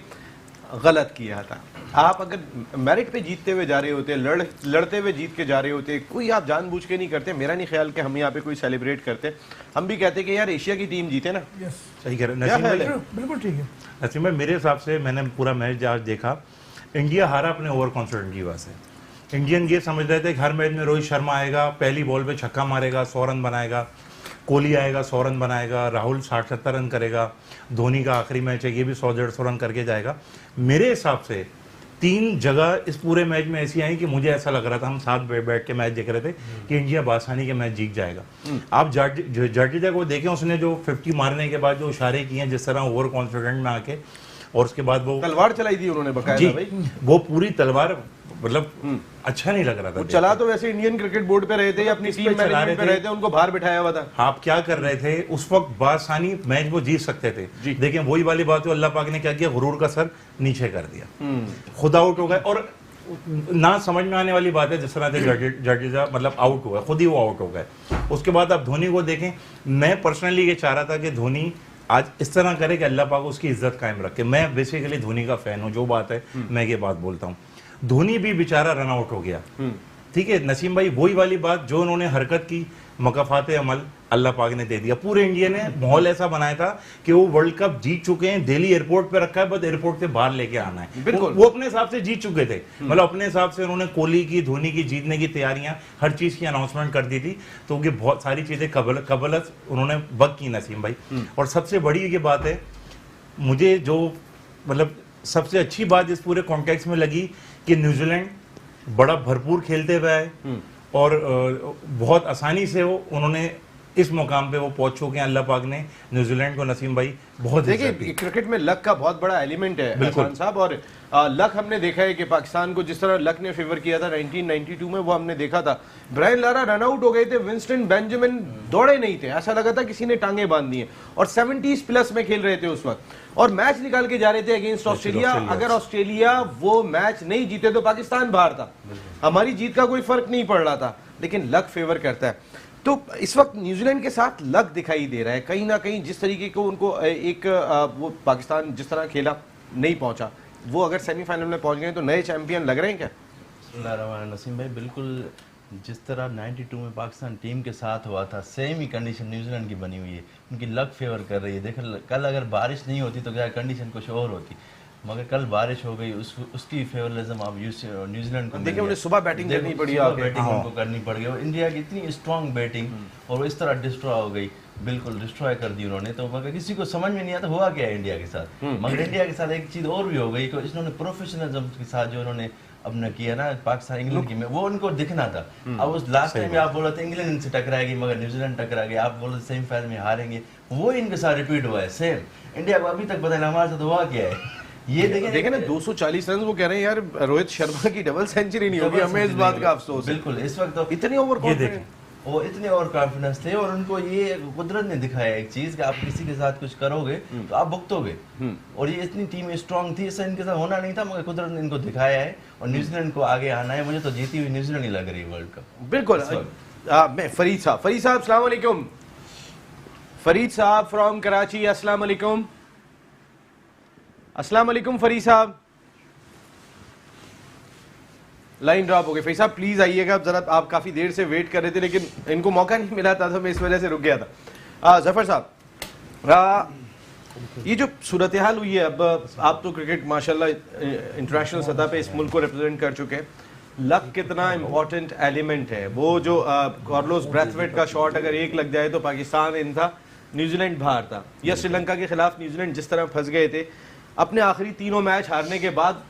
गलत किया था। आप अगर मेरिट पे जीतते हुए जा रहे होते, लड़ते हुए जीत के जा रहे होते, कोई आप जानबूझ के नहीं करते। मेरा नहीं ख्याल कि हम यहाँ पे कोई सेलिब्रेट करते। हम भी कहते कि यार एशिया की टीम जीते ना। सही कह रहे हैं, बिल्कुल ठीक है। नसीम भाई, मेरे हिसाब से मैंने पूरा मैच आज देखा, इंडिया हारा अपने ओवर कॉन्फिडेंट की वजह से। इंडियन ये समझ रहे थे कि हर मैच में रोहित शर्मा आएगा, पहली बॉल पे छक्का मारेगा, 100 रन बनाएगा, कोहली आएगा 100 रन बनाएगा, राहुल 60-70 रन करेगा, धोनी का आखिरी मैच है ये भी 100-150 रन करके जाएगा। मेरे हिसाब से 3 जगह इस पूरे मैच में ऐसी आई कि मुझे ऐसा लग रहा था, हम साथ बैठ के मैच देख रहे थे कि इंडिया बासानी के मैच जीत जाएगा। आप जडेजा को देखें, उसने जो 50 मारने के बाद जो इशारे किए हैं, जिस तरह ओवर कॉन्फिडेंट में आके, और उसके बाद वो तलवार चलाई थी उन्होंने बकायदा भाई, वो पूरी तलवार, मतलब अच्छा नहीं लग रहा था। चला तो वैसे इंडियन क्रिकेट बोर्ड पे रहे थे, अपनी टीम मैनेजमेंट पे रहे थे, उनको बाहर बिठाया हुआ था। आप क्या कर रहे थे उस वक्त? बासानी मैच वो जीत सकते थे। देखिए वही वाली बात है, अल्लाह पाक ने क्या किया, गुरूर का सर नीचे कर दिया, खुद आउट हो गए। और ना समझ में आने वाली बात है, जिस तरह से जडेजा मतलब आउट हुआ, खुद ही वो आउट हो गए। उसके बाद आप धोनी को देखें, मैं पर्सनली ये चाह रहा था कि धोनी आज इस तरह करे कि अल्लाह पाक उसकी इज्जत कायम रखे। मैं बेसिकली धोनी का फैन हूँ, जो बात है मैं ये बात बोलता हूँ। धोनी भी बेचारा रन आउट हो गया, ठीक है नसीम भाई, वही वाली बात जो उन्होंने हरकत की, मकाफाते अमल अल्लाह पाक ने दे दिया। पूरे इंडिया ने माहौल ऐसा बनाया था कि वो वर्ल्ड कप जीत चुके हैं, दिल्ली एयरपोर्ट पे रखा है, बस एयरपोर्ट से बाहर लेके आना है। बिल्कुल। वो अपने हिसाब से जीत चुके थे, मतलब अपने हिसाब से उन्होंने कोहली की, धोनी की जीतने की तैयारियां, हर चीज की अनाउंसमेंट कर दी थी। तो ये बहुत सारी चीजें कबलत उन्होंने वक्त की नसीम भाई। और सबसे बड़ी ये बात है, मुझे जो मतलब सबसे अच्छी बात इस पूरे कॉन्टेक्स्ट में लगी कि न्यूजीलैंड बड़ा भरपूर खेलते हुए है और बहुत आसानी से उन्होंने इस मुकाम पे वो पहुंच चुके हैं। अल्लाह पाक ने न्यूजीलैंड को नसीम भाई बहुत देखिए क्रिकेट में लक का बहुत बड़ा एलिमेंट है एहसान साहब, और लक हमने देखा है कि पाकिस्तान को जिस तरह लक ने फेवर किया था 1992 में, वो हमने देखा था। ब्रायन लारा रन आउट हो गए थे, विंस्टन बेंजामिन दौड़े नहीं थे, ऐसा लगा था किसी ने टांगे बांध दी हैं, और 70s प्लस में खेल रहे थे उस वक्त, और मैच निकाल के जा रहे थे अगेंस्ट ऑस्ट्रेलिया। अगर ऑस्ट्रेलिया वो मैच नहीं जीते तो पाकिस्तान बाहर था, हमारी जीत का कोई फर्क नहीं पड़ रहा था, लेकिन लक फेवर करता है। तो इस वक्त न्यूजीलैंड के साथ लक दिखाई दे रहा है कहीं ना कहीं, जिस तरीके को उनको वो पाकिस्तान जिस तरह खेला नहीं पहुंचा, वो अगर सेमीफाइनल में पहुंच गए तो नए चैंपियन लग रहे हैं क्या? नसीम भाई बिल्कुल जिस तरह 92 में पाकिस्तान टीम के साथ हुआ था, सेम ही कंडीशन न्यूजीलैंड की बनी हुई है। उनकी लक फेवर कर रही है। देख कल अगर बारिश नहीं होती तो क्या कंडीशन कुछ और होती, मगर कल बारिश हो गई, उसकी फेवरलिज्म आप न्यूजीलैंड को देखिए, उन्हें सुबह बैटिंग करनी पड़ी, बैटिंग उनको करनी पड़ गई, और इंडिया की इतनी स्ट्रांग बैटिंग और वो इस तरह डिस्ट्रॉय हो गई, बिल्कुल डिस्ट्रॉय कर दी उन्होंने। तो मगर किसी को समझ में नहीं आता हुआ क्या है इंडिया के साथ। मगर इंडिया के साथ एक चीज़ और भी हो गई कि इन्होंने प्रोफेशनलिज्म के साथ जो उन्होंने अपना किया ना पाकिस्तान इंग्लैंड की में, वो उनको दिखना था। अब उस लास्ट टाइम में आप बोला था इंग्लैंड इनसे टकराएगी, मगर न्यूजीलैंड टकरा गई, आप बोले सेमीफाइनल में हारेंगे, वो इनके साथ रिपीट हुआ है सेम। इंडिया को अभी तक पता नहीं हमारे साथ हुआ क्या है। ये देखें ना 240 रन, वो कह रहे हैं यार रोहित शर्मा की डबल सेंचुरी नहीं होगी, हमें इस बात का अफसोस है। बिल्कुल, इस वक्त तो इतने ओवर कॉन्फिडेंस, वो इतने ओवर कॉन्फिडेंस थे, और उनको ये कुदरत ने दिखाया एक चीज कि आप किसी के साथ कुछ करोगे तो आप भुगतोगे, और ये इतनी टीम स्ट्रांग थी, ऐसा इनके साथ होना नहीं था, मगर कुदरत ने इनको दिखाया है, और न्यूजीलैंड को आगे आना है। मुझे तो जीती हुई न्यूजीलैंड ही लग रही है वर्ल्ड कप। बिल्कुल। मैं फरीद साहब अस्सलाम वालेकुम। फरीद साहब फ्रॉम कराची, अस्सलाम वालेकुम। अस्सलाम वालेकुम फरीद साहब, लाइन ड्रॉप हो गई। फरीद साहब प्लीज आइएगा जरा, आप काफी देर से वेट कर रहे थे लेकिन इनको मौका नहीं मिला था, तो मैं इस वजह से रुक गया था। जफर साहब, ये जो सूरत हाल हुई है, अब आप तो क्रिकेट माशाल्लाह इंटरनेशनल सतह पे इस मुल्क को रिप्रेजेंट कर चुके हैं, लक कितना इम्पोर्टेंट एलिमेंट है। वो जो कार्लोस ब्रैथवेट का शॉट अगर एक लग जाए तो पाकिस्तान इन था, न्यूजीलैंड बाहर था, या श्रीलंका के खिलाफ न्यूजीलैंड जिस तरह फंस गए थे, अपने आखिरी तीनों मैच हारने के बाद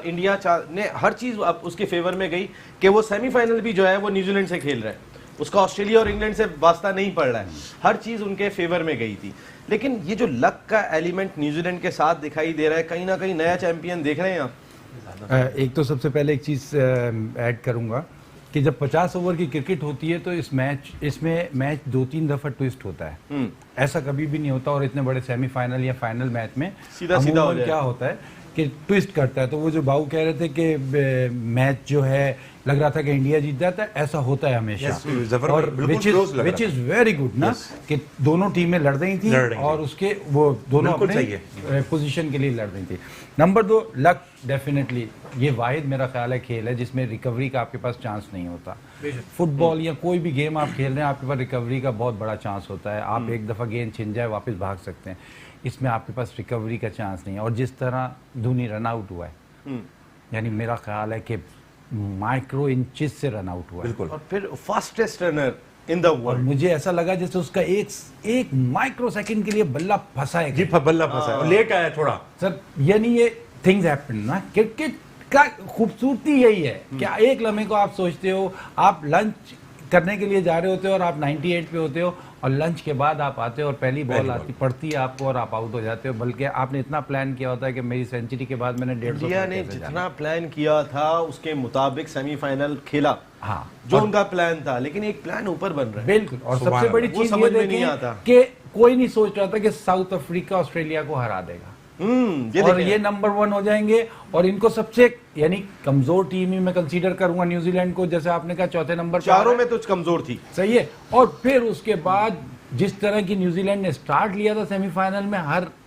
इंडिया ने हर चीज़ उसके फेवर में गई कि वो सेमीफाइनल भी जो है वो न्यूजीलैंड से खेल रहा है, उसका ऑस्ट्रेलिया और इंग्लैंड से वास्ता नहीं पड़ रहा है, हर चीज़ उनके फेवर में गई थी। लेकिन ये जो लक का एलिमेंट न्यूजीलैंड के साथ दिखाई दे रहा है, कहीं ना कहीं नया चैंपियन देख रहे हैं आप? एक तो सबसे पहले एक चीज़ ऐड करूंगा कि जब 50 ओवर की क्रिकेट होती है तो इसमें मैच 2-3 दफा ट्विस्ट होता है, ऐसा कभी भी नहीं होता। और इतने बड़े सेमीफाइनल या फाइनल मैच में सीधा हो जाए। क्या होता है कि ट्विस्ट करता है। तो वो जो बाबू कह रहे थे कि मैच जो है लग रहा था कि इंडिया जीत जाता है, ऐसा होता है हमेशा, और विच इज वेरी गुड ना कि दोनों टीमें लड़ रही थी और उसके वो दोनों अपने पोजीशन के लिए लड़ रही थी। नंबर 2, लक डेफिनेटली ये वाहिद मेरा ख्याल है खेल है जिसमें रिकवरी का आपके पास चांस नहीं होता। फुटबॉल या कोई भी गेम आप खेल रहे हैं, आपके पास रिकवरी का बहुत बड़ा चांस होता है। आप एक दफ़ा गेंद छिन जाए वापस भाग सकते हैं, इसमें आपके पास रिकवरी का चांस नहीं है। और जिस तरह धोनी रन आउट हुआ है, यानी मेरा ख्याल है कि माइक्रो इंचेस से रन आउट हुआ है, और फिर fastest runner in the world. मुझे ऐसा लगा जैसे उसका एक माइक्रो सेकंड के लिए बल्ला फंसा है, बल्ला फंसा है, लेट आया थोड़ा सर। यानी ये थिंग्स हैपन ना, क्रिकेट का खूबसूरती यही है कि एक लम्हे को आप सोचते हो, आप लंच करने के लिए जा रहे होते हो और आप 98 पे होते हो, और लंच के बाद आप आते हो और पहली बॉल आती पड़ती है आपको और आप आउट हो जाते हो। बल्कि आपने इतना प्लान किया होता है कि मेरी सेंचुरी के बाद मैंने 150 इंडिया ने जितना प्लान किया था उसके मुताबिक सेमीफाइनल खेला, हाँ, जो उनका प्लान था, लेकिन एक प्लान ऊपर बन रहा है। बिल्कुल। और सबसे बड़ी चीज ये देखें कि कोई नहीं सोच रहा था कि साउथ अफ्रीका ऑस्ट्रेलिया को हरा देगा, और ये नंबर 1 हो जाएंगे। और इनको सबसे यानी कमजोर टीम ही मैं कंसीडर करूंगा न्यूजीलैंड को, जैसे आपने कहा चौथे नंबर, चारों में तो कमजोर थी, सही है। और फिर उसके बाद जिस तरह की न्यूजीलैंड ने स्टार्ट लिया था सेमीफाइनल में,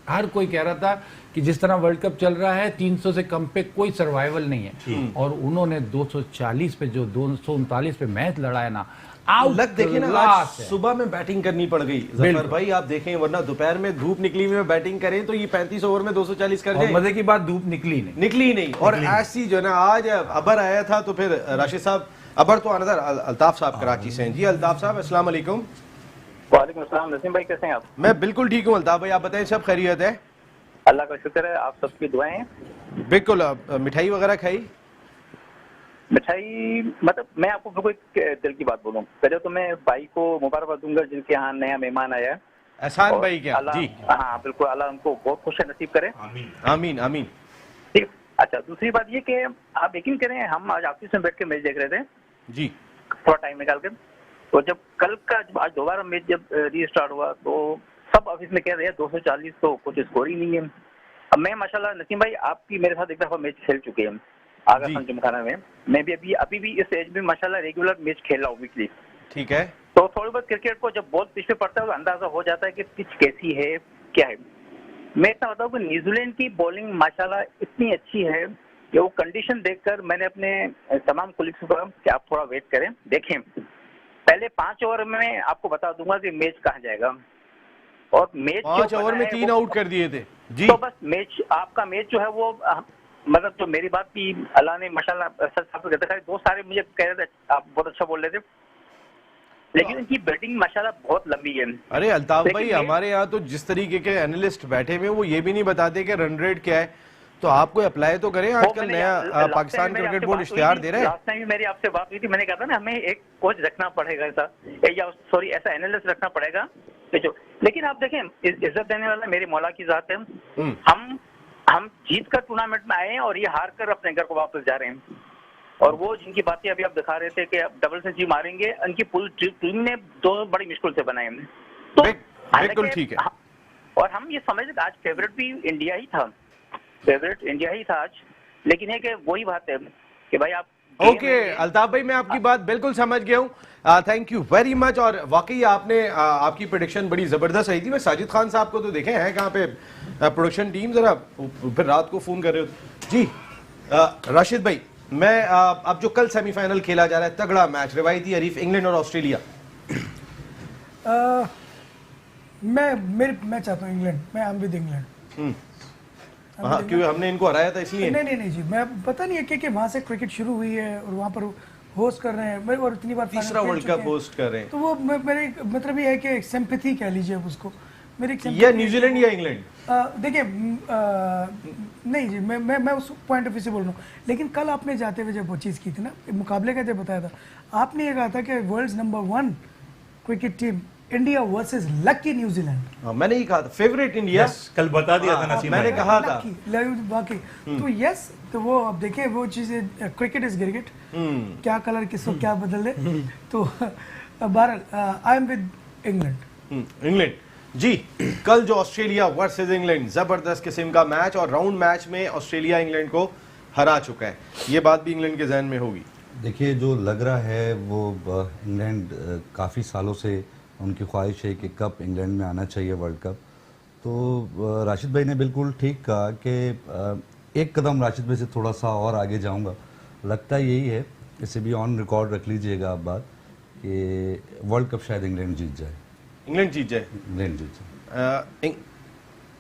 हर कोई कह रहा था कि जिस तरह वर्ल्ड कप चल रहा है 300 से कम पे कोई सर्वाइवल नहीं है, और उन्होंने 240 पे जो 239 पे मैच लड़ा है ना, लग देखे ना, आज सुबह में बैटिंग करनी पड़ गई जफर भाई, आप देखें, वरना दोपहर में धूप निकली हुई में बैटिंग करें तो ये 35 ओवर में 240 कर जाए। मजे की बात, धूप निकली नहीं और ऐसी जो ना, आज अबर आया था तो फिर राशिद साहब, अबर तो अनदर अल्ताफ साहब कराची से हैं। जी अल्ताफ साहब, अस्सलाम वालेकुम। वालेकुम अस्सलाम। नसीम भाई कैसे हैं आप? मैं बिल्कुल ठीक हूँ अल्ताफ भाई, आप बताएं, सब खैरियत है? अल्लाह का शुक्र है, आप सबकी दुआएं हैं। बिल्कुल। मिठाई वगैरह खाई? मिठाई मतलब मैं आपको बिल्कुल दिल की बात बोलूं, पहले तो मैं भाई को मुबारकबाद दूंगा जिनके यहाँ नया मेहमान आया है, एहसान भाई क्या? जी हाँ बिल्कुल, अल्लाह उनको बहुत खुश नसीब करे। आमीन आमीन। ठीक। अच्छा, दूसरी बात ये कि आप यकीन करें, हम आज ऑफिस में बैठ के मैच देख रहे थे जी, थोड़ा टाइम निकाल कर, तो जब कल का आज दोबारा मैच जब रीस्टार्ट हुआ तो सब ऑफिस में कह रहे हैं 240 तो कुछ स्कोर ही नहीं है। अब मैं माशाल्लाह नसीम भाई आपकी मेरे साथ एक दफा मैच खेल चुके हैं आगा खान जिमखाना में, मैं भी अभी भी इस एज में माशाल्लाह रेगुलर मैच खेल रहा हूँ वीकली। ठीक है। तो थोड़ी बहुत क्रिकेट को जब बॉल पिच पे पड़ता है तो अंदाजा हो जाता है कि पिच कैसी है क्या है। मैं इतना बताऊँ कि न्यूजीलैंड की बॉलिंग माशाल्लाह इतनी अच्छी है कि वो कंडीशन देखकर मैंने अपने तमाम कोलिग्स को कहा कि आप थोड़ा वेट करें, देखें पहले 5 ओवर में आपको बता दूंगा कि मैच कहाँ जाएगा। और मैच 5 ओवर में 3 आउट कर दिए थे जी। तो बस मैच आपका मैच जो है वो मतलब तो मेरी बात की अल्लाह ने माशाल्लाह सच देखा, 2 सारे मुझे कह रहे थे आप बहुत अच्छा बोल रहे थे, लेकिन इनकी बैटिंग माशाल्लाह बहुत लंबी है। अरे अल्ताफ भाई, हमारे यहाँ तो जिस तरीके के एनालिस्ट बैठे हुए वो ये भी नहीं बताते कि रन रेट क्या है, तो आपको अप्लाई तो करें। आजकल नया पाकिस्तान क्रिकेट बोर्ड इश्तिहार दे रहा है। लास्ट टाइम भी मेरी आपसे बात हुई थी, मैंने कहा था ना हमें एक कोच रखना पड़ेगा ऐसा, या सॉरी ऐसा एनालिस्ट रखना पड़ेगा जो, लेकिन आप देखें इज्जत देने वाला मेरी मौला की जात है। हम जीत कर टूर्नामेंट में आए हैं और ये हार कर अपने घर को वापस जा रहे हैं। और वो जिनकी बातें अभी आप दिखा रहे थे कि अब डबल सेंचुरी मारेंगे, उनकी पूरी टीम ने 2 बड़ी मुश्किल से बनाए हैं। तो बिल्कुल ठीक है। और हम ये समझ आज फेवरेट भी इंडिया ही था, फेवरेट इंडिया ही था आज, लेकिन है कि वही बात है कि भाई आप ओके अल्ताफ भाई, मैं आपकी बात बिल्कुल समझ गया हूँ, थैंक यू वेरी मच। और वाकई आपने आपकी प्रेडिक्शन बड़ी जबरदस्त रही थी। मैं साजिद खान साहब को तो देखे हैं कहाँ पे प्रोडक्शन टीम, जरा फिर रात को फोन कर रहे हो जी। राशिद भाई, मैं अब जो कल सेमीफाइनल खेला जा रहा है, तगड़ा मैच, रिवायती हरीफ इंग्लैंड और ऑस्ट्रेलिया, मैं चाहता हूँ इंग्लैंड, मैं am with इंग्लैंड। हाँ, क्यों हमने इनको हराया था इसलिए? नहीं जी, मैं पता नहीं है कि वहाँ से क्रिकेट शुरू हुई है और वहाँ पर होस्ट कर रहे हैं और इतनी बार तीसरा वर्ल्ड कप होस्ट कर रहे हैं, तो वो मेरे मतलब ये है कि एक सिंपैथी कह लीजिए उसको मेरी। या न्यूजीलैंड या इंग्लैंड? देखिए नहीं जी, मैं उस पॉइंट ऑफ व्यू से बोल रहा हूँ, लेकिन कल आपने जाते हुए जब वो चीज़ की थी ना, मुकाबले का जब बताया था, आपने ये कहा था कि world's number 1 cricket team India versus lucky New Zealand. मैंने ही कहा था फेवरेट इंडिया, कल बता दिया था नसीम, मैंने कहा था बाकी तो यस, तो वो अब देखिए वो चीजें, क्रिकेट इज क्रिकेट, क्या कलर किसको क्या बदल दे। तो बहरहाल I am with England. England ji. कल जो ऑस्ट्रेलिया वर्सेस इंग्लैंड, जबरदस्त किस्म का मैच, और राउंड मैच में ऑस्ट्रेलिया इंग्लैंड को हरा चुका है, ये बात भी इंग्लैंड के जहन में होगी। देखिए जो लग रहा है वो इंग्लैंड काफ़ी सालों से उनकी ख्वाहिश है कि कब इंग्लैंड में आना चाहिए वर्ल्ड कप। तो राशिद भाई ने बिल्कुल ठीक कहा कि एक कदम राशिद भाई से थोड़ा सा और आगे जाऊंगा, लगता यही है, इसे भी ऑन रिकॉर्ड रख लीजिएगा आप बात, कि वर्ल्ड कप शायद इंग्लैंड जीत जाए। इंग्लैंड जीत जाए? इंग्लैंड जीत जाए।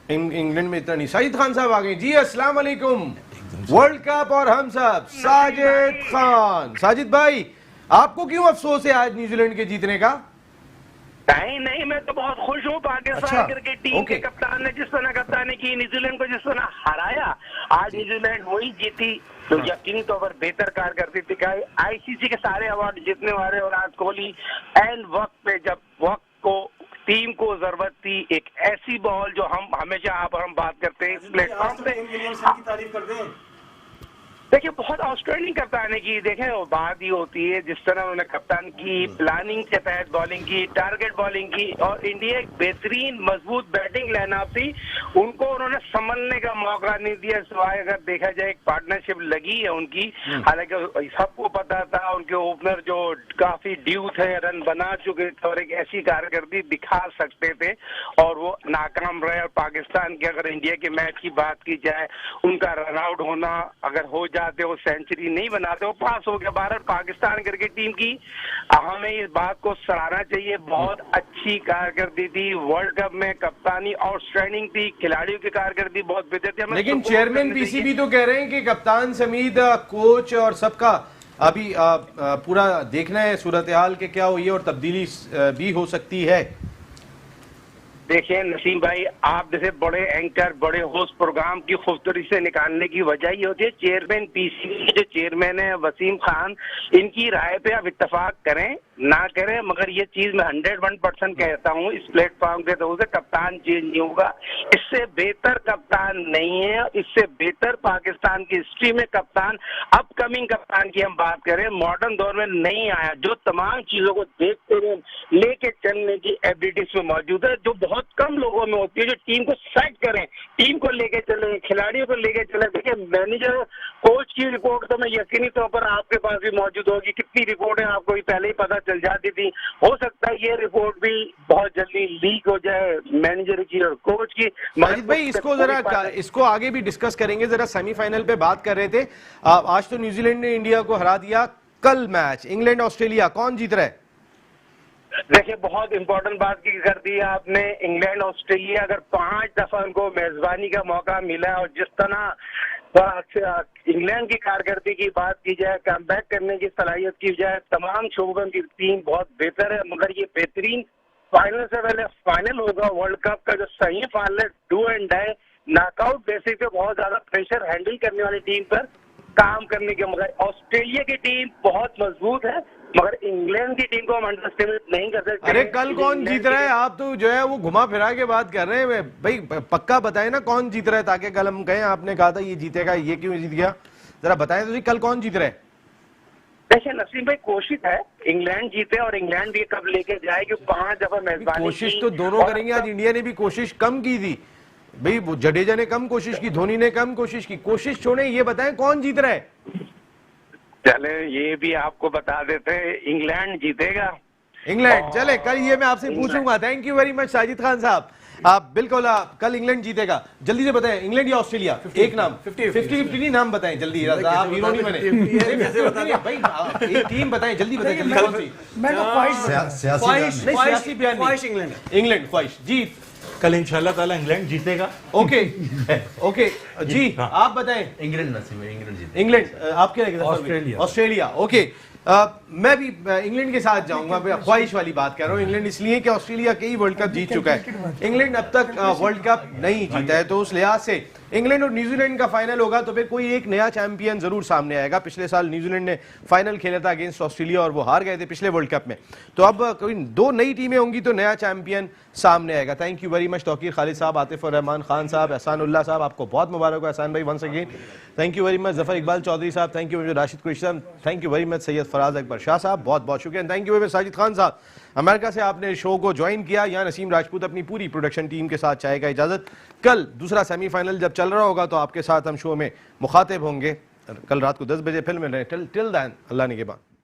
इंग्लैंड में इतना नहीं। साजिद खान साहब आ गए जी, अस्सलाम वालेकुम। वर्ल्ड कप और हम सब, साजिद खान। साजिद भाई, आपको क्यों अफसोस है आज न्यूजीलैंड के जीतने का? नहीं, मैं तो बहुत खुश हूँ। पाकिस्तान क्रिकेट टीम के कप्तान ने जिस तरह कप्तानी की, न्यूजीलैंड को जिस तरह हराया, आज न्यूजीलैंड वही जीती तो यकीनी तौर पर बेहतर कारकर्दगी दिखाई। आईसीसी के सारे अवार्ड जीतने वाले, और आज कोहली एन वक्त पे, जब वक्त को टीम को जरूरत थी, एक ऐसी बॉल जो हम हमेशा हम बात करते हैं इस प्लेटफॉर्म पे, तारीफ करते हैं। देखिए बहुत आउटस्टैंडिंग कप्तानी की, देखें वो बात ही होती है जिस तरह उन्होंने कप्तान की, प्लानिंग के तहत बॉलिंग की, टारगेट बॉलिंग की, और इंडिया एक बेहतरीन मजबूत बैटिंग लाइनअप थी, उनको उन्होंने संभलने का मौका नहीं दिया। सिवाय अगर देखा जाए एक पार्टनरशिप लगी है उनकी, हालांकि सबको पता था उनके ओपनर जो काफी ड्यू थे, रन बना चुके थे और एक ऐसी कारकर्दगी दिखा सकते थे, और वो नाकाम रहे। और पाकिस्तान के, अगर इंडिया के मैच की बात की जाए, उनका रन आउट होना अगर हो जाए जाते हो, सेंचुरी नहीं बनाते हो, पास हो गया भारत पाकिस्तान क्रिकेट टीम की। हमें इस बात को सराहना चाहिए, बहुत अच्छी कारकर्दगी थी वर्ल्ड कप में, कप्तानी आउटस्टैंडिंग थी, खिलाड़ियों की कारकर्दगी बहुत बेहतर थी। हमें लेकिन support चेयरमैन करना पीसीबी चाहिए। तो कह रहे हैं कि कप्तान समेत कोच और सबका अभी पूरा देखना है सूरत हाल के क्या हुई है और तब्दीली भी हो सकती है। देखिए नसीम भाई, आप जैसे बड़े एंकर, बड़े होस्ट प्रोग्राम की खूबसूरती से निकालने की वजह ये होती है, चेयरमैन पीसीबी जो चेयरमैन है वसीम खान, इनकी राय पे आप इत्तेफाक करें ना करें, मगर ये चीज मैं 101% कहता हूँ इस प्लेटफॉर्म के तो से कप्तान चेंज नहीं होगा। इससे बेहतर कप्तान नहीं है, इससे बेहतर पाकिस्तान की हिस्ट्री में कप्तान, अपकमिंग कप्तान की हम बात करें, मॉडर्न दौर में नहीं आया, जो तमाम चीजों को देखते हुए लेके चलने की एबिलिटीज में मौजूद है, जो बहुत कम लोगों में होती है, जो टीम को सेट करें, टीम को लेके चले, खिलाड़ियों को लेके चले। देखिए मैनेजर कोच की रिपोर्ट तो मैं यकीनी तौर पर आपके पास भी मौजूद होगी, कितनी रिपोर्ट है आपको पहले ही पता चल जाती थी। हो सकता है ये रिपोर्ट भी बहुत जल्दी लीक हो जाए मैनेजर की और कोच की। माजिद भाई इसको जरा इसको आगे भी डिस्कस करेंगे, जरा सेमीफाइनल पे बात कर रहे थे। आज तो न्यूजीलैंड ने इंडिया को हरा दिया, कल मैच इंग्लैंड ऑस्ट्रेलिया, कौन जीत रहा है? देखिए बहुत इंपॉर्टेंट बात की कर दी आपने, इंग्लैंड ऑस्ट्रेलिया अगर 5 दफा उनको मेजबानी का मौका मिला और जिस तरह इंग्लैंड की कारकर्दगी की बात की जाए, कमबैक करने की सलाहियत की जाए, तमाम शोबों की टीम बहुत बेहतर है, मगर ये बेहतरीन फाइनल से पहले फाइनल होगा वर्ल्ड कप का, जो सही final do and die knockout basis पे बहुत ज्यादा प्रेशर हैंडल करने वाली टीम पर काम करने के, मगर ऑस्ट्रेलिया की टीम बहुत मजबूत है, मगर इंग्लैंड की टीम को हम अंडरस्टिमेट नहीं कर सकते। अरे कल कौन जीत रहा है? आप तो जो है वो घुमा फिरा के बात कर रहे हैं भाई, पक्का बताएं ना कौन जीत रहा है, ताकि कल हम कहें आपने कहा था ये जीतेगा, ये क्यों जीत गया, जरा बताएं तो जी कल कौन जीत रहा है? देखिए नसीम भाई, कोशिश है इंग्लैंड जीते और इंग्लैंड भी कब लेके जाए कि 5 दफा मेजबानी। कोशिश तो दोनों करेंगे, आज इंडिया ने भी कोशिश कम की थी भाई, वो जडेजा ने कम कोशिश की, धोनी ने कम कोशिश की, कोशिश छोड़े, ये बताएं कौन जीत रहा है? चले ये भी आपको बता देते हैं, इंग्लैंड जीतेगा। इंग्लैंड, चले कल ये मैं आपसे पूछूंगा। Thank you very much Sajid Khan साहब, आप बिल्कुल कल इंग्लैंड जीतेगा। जल्दी से बताएं इंग्लैंड या ऑस्ट्रेलिया, एक नाम 50-50 नहीं, नाम बताएं जल्दी, आप हीरो नहीं बने भाई, एक टीम बताएं जल्दी, बताएं जल्दी कौन सी? मैं तो सियासी बयान नहीं, इंग्लैंड ख्वाहिश जी, कल इंशाल्लाह ताला इंग्लैंड जीतेगा। ओके ओके जी, आप बताएं। इंग्लैंड नसीब है, इंग्लैंड जीतेगा। इंग्लैंड, आप क्या लगेगा? ऑस्ट्रेलिया। Australia, okay. मैं भी इंग्लैंड के साथ जाऊंगा, ख्वाहिश वाली बात कर रहा हूँ। इंग्लैंड इसलिए कि ऑस्ट्रेलिया कई वर्ल्ड कप जीत चुका है, इंग्लैंड अब तक वर्ल्ड कप नहीं जीता है, तो उस लिहाज से इंग्लैंड और न्यूजीलैंड का फाइनल होगा तो फिर कोई एक नया चैंपियन जरूर सामने आएगा। पिछले साल न्यूजीलैंड ने फाइनल खेला था अगेंस्ट ऑस्ट्रेलिया और वो हार गए थे पिछले वर्ल्ड कप में, तो अब कोई 2 नई टीमें होंगी तो नया चैंपियन सामने आएगा। Thank you very much Tauqeer Khalid साहब, आतिफ रहमान खान साहब, एहसानुल्लाह साहब, आपको बहुत मुबारक हो एहसान भाई once again, thank you very much. Zafar Iqbal Chaudhry sahab, thank you, Rashid Qureshi sahab, thank you very much. Syed Faraz Akbar Shah sahab, बहुत बहुत शुक्रिया। Thank you very much Sajid Khan sahab, America से आपने शो को ज्वाइन किया। यहाँ नसीम राजपूत अपनी पूरी प्रोडक्शन टीम के साथ चाहेगा इजाजत। कल दूसरा सेमीफाइनल जब चल रहा होगा तो आपके साथ हम शो में मुखातिब होंगे। कल रात को 10 बजे फिल्म में टिल देन अल्लाह ने के बाद।